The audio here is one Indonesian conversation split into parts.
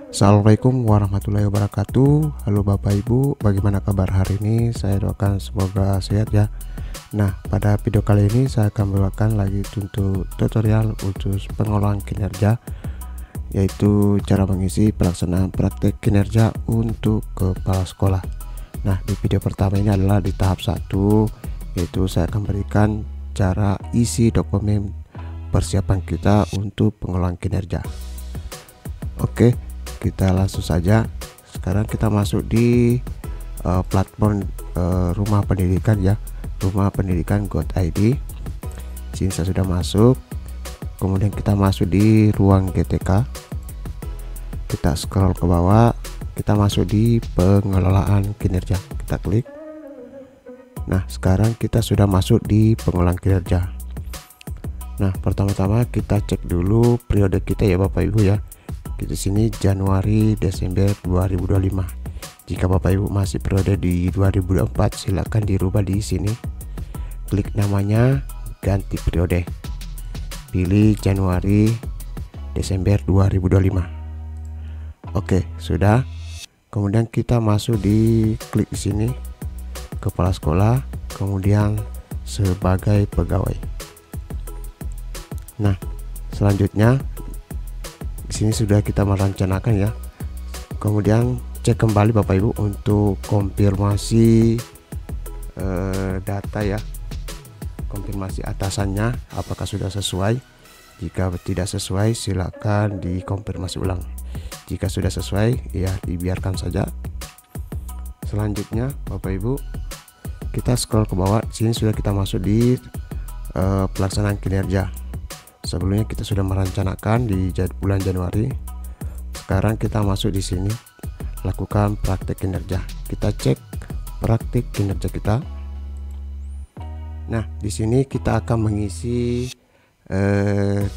Assalamualaikum warahmatullahi wabarakatuh. Halo Bapak Ibu, bagaimana kabar hari ini? Saya doakan semoga sehat ya. Nah, pada video kali ini saya akan membawakan lagi untuk tutorial untuk pengolahan kinerja, yaitu cara mengisi pelaksanaan praktek kinerja untuk kepala sekolah. Nah, di video pertama ini adalah di tahap 1, yaitu saya akan berikan cara isi dokumen persiapan kita untuk pengolahan kinerja. Oke, kita langsung saja. Sekarang kita masuk di platform rumah pendidikan ya, rumah pendidikan Go.id. Sini saya sudah masuk. Kemudian kita masuk di ruang GTK. Kita scroll ke bawah, kita masuk di pengelolaan kinerja. Kita klik. Nah, sekarang kita sudah masuk di pengolahan kinerja. Nah, pertama-tama kita cek dulu periode kita ya Bapak Ibu ya. Di sini Januari Desember 2025. Jika Bapak Ibu masih periode di 2024, silakan dirubah di sini. Klik namanya, ganti periode. Pilih Januari Desember 2025. Oke, sudah. Kemudian kita masuk di klik di sini kepala sekolah, kemudian sebagai pegawai. Nah, selanjutnya di sini sudah kita merencanakan ya. Kemudian cek kembali Bapak Ibu untuk konfirmasi data ya, konfirmasi atasannya apakah sudah sesuai. Jika tidak sesuai, silakan dikonfirmasi ulang. Jika sudah sesuai, ya dibiarkan saja. Selanjutnya Bapak Ibu, kita scroll ke bawah. Di sini sudah kita masuk di pelaksanaan kinerja. Sebelumnya kita sudah merencanakan di bulan Januari. Sekarang kita masuk di sini, lakukan praktek kinerja. Kita cek praktek kinerja kita. Nah, di sini kita akan mengisi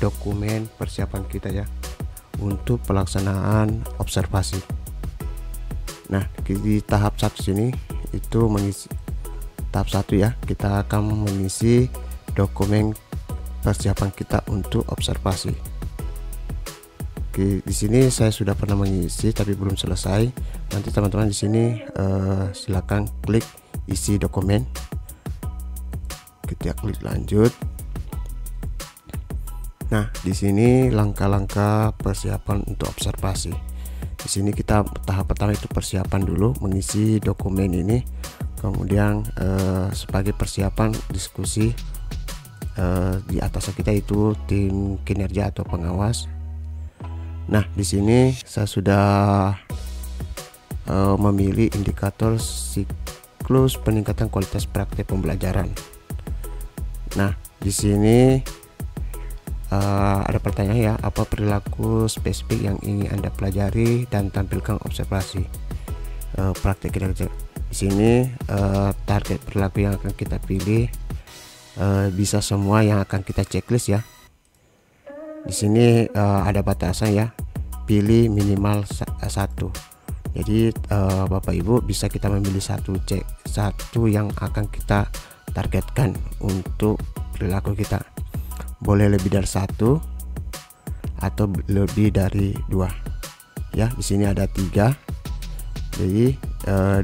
dokumen persiapan kita ya untuk pelaksanaan observasi. Nah, di tahap 1 sini itu mengisi tahap 1 ya. Kita akan mengisi dokumen persiapan kita untuk observasi. Oke, di sini saya sudah pernah mengisi tapi belum selesai. Nanti teman-teman di sini silakan klik isi dokumen. Kita klik lanjut. Nah, di sini langkah-langkah persiapan untuk observasi. Di sini kita tahap pertama itu persiapan dulu, mengisi dokumen ini. Kemudian sebagai persiapan diskusi di atas kita itu tim kinerja atau pengawas. Nah, di sini saya sudah memilih indikator siklus peningkatan kualitas praktek pembelajaran. Nah, di sini ada pertanyaan ya, apa perilaku spesifik yang ingin Anda pelajari dan tampilkan observasi praktek kinerja. Di sini target perilaku yang akan kita pilih bisa semua yang akan kita checklist ya. Di sini ada batasan ya, pilih minimal 1. Jadi Bapak Ibu bisa kita memilih satu yang akan kita targetkan untuk perilaku kita. Boleh lebih dari 1 atau lebih dari 2 ya. Di sini ada 3. Jadi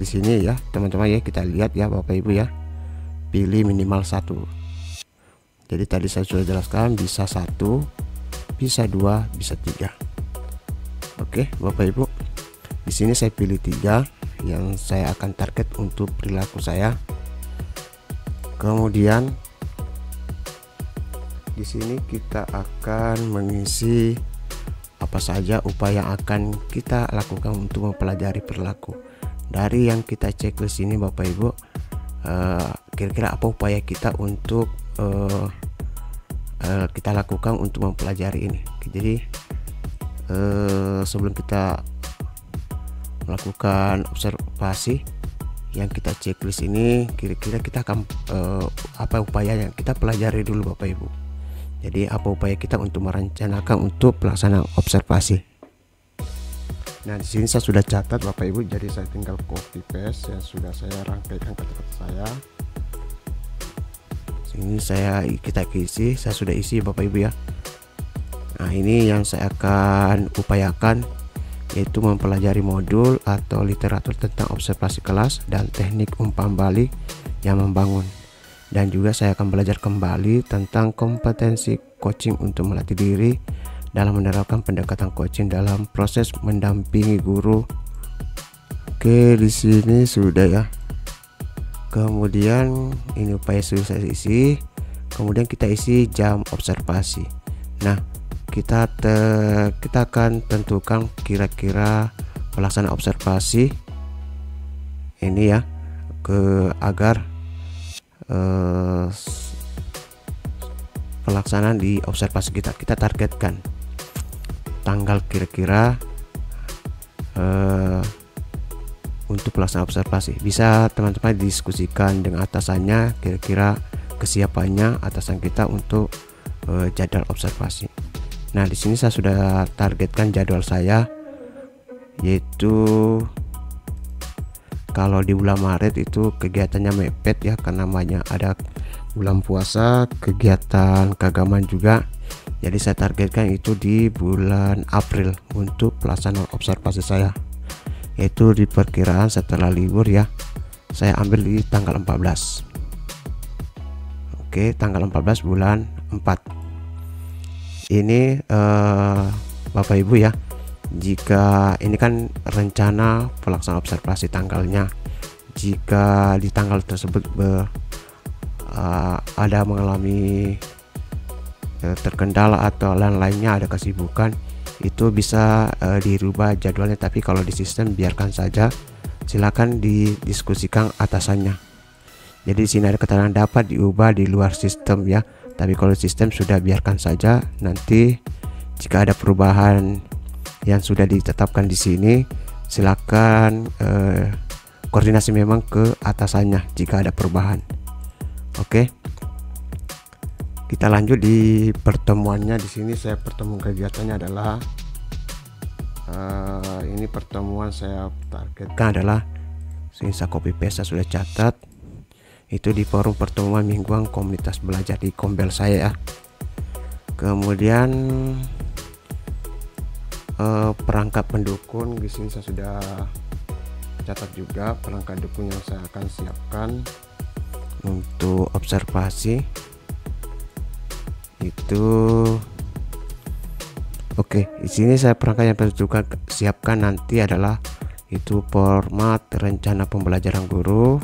di sini ya teman-teman ya, kita lihat ya Bapak Ibu ya, pilih minimal 1. Jadi tadi saya sudah jelaskan, bisa 1, bisa 2, bisa 3. Oke Bapak Ibu, di sini saya pilih 3 yang saya akan target untuk perilaku saya. Kemudian di sini kita akan mengisi apa saja upaya yang akan kita lakukan untuk mempelajari perilaku. Dari yang kita checklist ini Bapak Ibu, kira-kira apa upaya kita untuk kita lakukan untuk mempelajari ini. Jadi sebelum kita melakukan observasi yang kita checklist ini, kira-kira kita akan apa upaya yang kita pelajari dulu Bapak Ibu. Jadi apa upaya kita untuk merencanakan untuk pelaksanaan observasi. Nah, di sini saya sudah catat Bapak Ibu, jadi saya tinggal copy paste yang sudah saya rangkaikan kata-kata saya. Ini kita isi, saya sudah isi Bapak Ibu ya. Nah, ini yang saya akan upayakan. yaitu mempelajari modul atau literatur tentang observasi kelas dan teknik umpan balik yang membangun. Dan juga saya akan belajar kembali tentang kompetensi coaching untuk melatih diri dalam menerapkan pendekatan coaching dalam proses mendampingi guru. Oke, di sini sudah ya. Kemudian ini upaya sudah saya isi. Kemudian kita isi jam observasi. Nah, kita akan tentukan kira-kira pelaksanaan observasi ini ya, agar pelaksanaan di observasi kita targetkan tanggal kira-kira untuk pelaksanaan observasi. Bisa teman-teman diskusikan dengan atasannya kira-kira kesiapannya atasan kita untuk jadwal observasi. Nah, di sini saya sudah targetkan jadwal saya, yaitu kalau di bulan Maret itu kegiatannya mepet ya, karena namanya ada bulan puasa, kegiatan keagamaan juga. Jadi saya targetkan itu di bulan April untuk pelaksanaan observasi saya, yaitu di perkiraan setelah libur ya. Saya ambil di tanggal 14. Oke, tanggal 14 bulan 4. Ini Bapak Ibu ya, jika ini kan rencana pelaksanaan observasi tanggalnya, jika di tanggal tersebut ada mengalami terkendala atau lain-lainnya, ada kesibukan, itu bisa dirubah jadwalnya. Tapi kalau di sistem biarkan saja, silakan didiskusikan atasannya. Jadi di sini ada keterangan dapat diubah di luar sistem ya. Tapi kalau sistem sudah biarkan saja. Nanti jika ada perubahan yang sudah ditetapkan di sini, silakan koordinasi memang ke atasannya jika ada perubahan. Oke. Kita lanjut di pertemuannya. Di sini saya pertemuan kegiatannya adalah ini pertemuan saya targetkan adalah, sini saya copy paste, saya sudah catat. Itu di forum pertemuan mingguan komunitas belajar di Kombel saya ya. Kemudian perangkat pendukung, di sini saya sudah catat juga perangkat pendukung yang saya akan siapkan untuk observasi itu. Oke, di sini saya perangkat yang juga siapkan nanti adalah itu format rencana pembelajaran guru,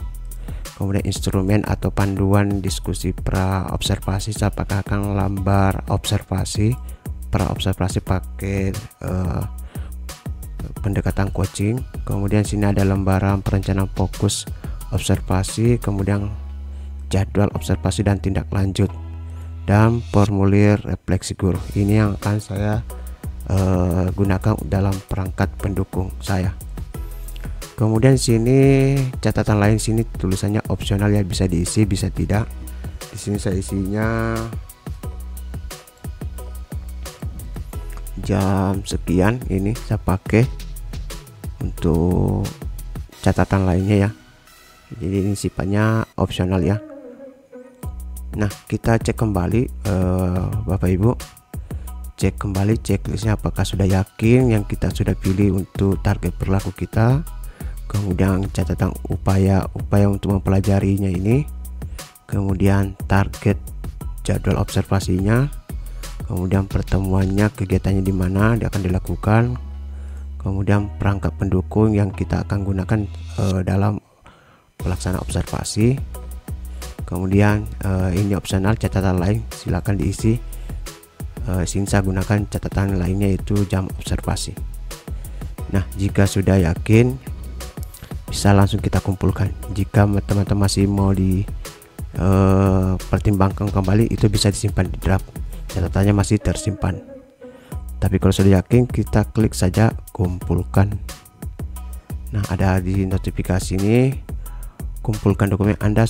kemudian instrumen atau panduan diskusi pra observasi. Saya akan lambar observasi, pra observasi pakai pendekatan coaching. Kemudian sini ada lembaran perencanaan fokus observasi, kemudian jadwal observasi dan tindak lanjut, dan formulir refleksi guru. Ini yang akan saya gunakan dalam perangkat pendukung saya. Kemudian sini catatan lain, sini tulisannya opsional ya, bisa diisi bisa tidak. Di sini saya isinya jam sekian, ini saya pakai untuk catatan lainnya ya. Jadi ini sifatnya opsional ya. Nah, kita cek kembali Bapak Ibu, cek kembali checklistnya apakah sudah yakin yang kita sudah pilih untuk target perilaku kita. Kemudian catatan upaya untuk mempelajarinya ini, kemudian target jadwal observasinya, kemudian pertemuannya, kegiatannya di mana dia akan dilakukan, kemudian perangkat pendukung yang kita akan gunakan dalam pelaksanaan observasi. Kemudian ini opsional, catatan lain silakan diisi. Sini saya gunakan catatan lainnya yaitu jam observasi. Nah, jika sudah yakin, bisa langsung kita kumpulkan. Jika teman-teman masih mau pertimbangkan kembali, itu bisa disimpan di draft, catatannya masih tersimpan. Tapi kalau sudah yakin, kita klik saja kumpulkan. Nah, ada di notifikasi ini, kumpulkan dokumen Anda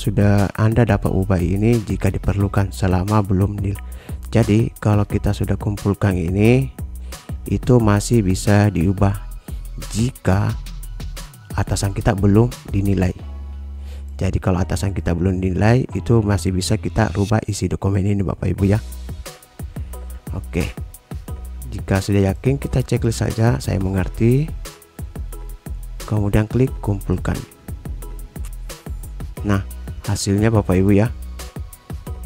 dapat ubah ini jika diperlukan selama belum nil. Jadi kalau kita sudah kumpulkan ini, itu masih bisa diubah jika atasan kita belum dinilai. Jadi kalau atasan kita belum dinilai, itu masih bisa kita rubah isi dokumen ini Bapak Ibu ya. Oke. Jika sudah yakin, kita checklist saja, saya mengerti, kemudian klik kumpulkan. Nah, hasilnya Bapak Ibu ya,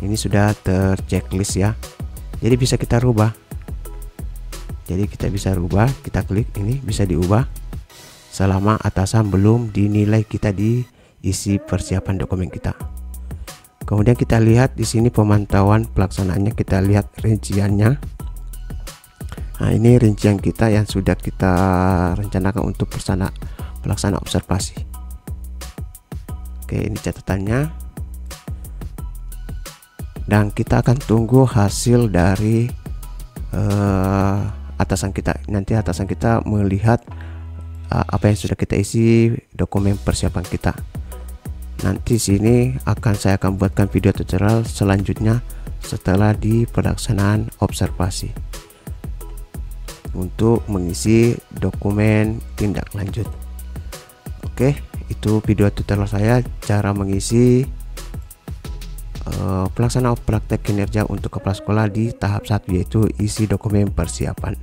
ini sudah terchecklist ya, jadi bisa kita rubah. Jadi kita bisa rubah, kita klik ini bisa diubah selama atasan belum dinilai kita di isi persiapan dokumen kita. Kemudian kita lihat di sini pemantauan pelaksanaannya, kita lihat rinciannya. Nah, ini rincian kita yang sudah kita rencanakan untuk pelaksanaan observasi. Oke, ini catatannya. Dan kita akan tunggu hasil dari atasan kita. Nanti atasan kita melihat apa yang sudah kita isi dokumen persiapan kita. Nanti sini saya akan buatkan video tutorial selanjutnya setelah di pelaksanaan observasi untuk mengisi dokumen tindak lanjut. Oke, itu video tutorial saya cara mengisi pelaksanaan praktek kinerja untuk kepala sekolah di tahap 1, yaitu isi dokumen persiapan.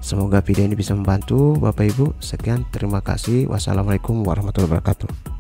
Semoga video ini bisa membantu Bapak Ibu. Sekian, terima kasih. Wassalamualaikum warahmatullahi wabarakatuh.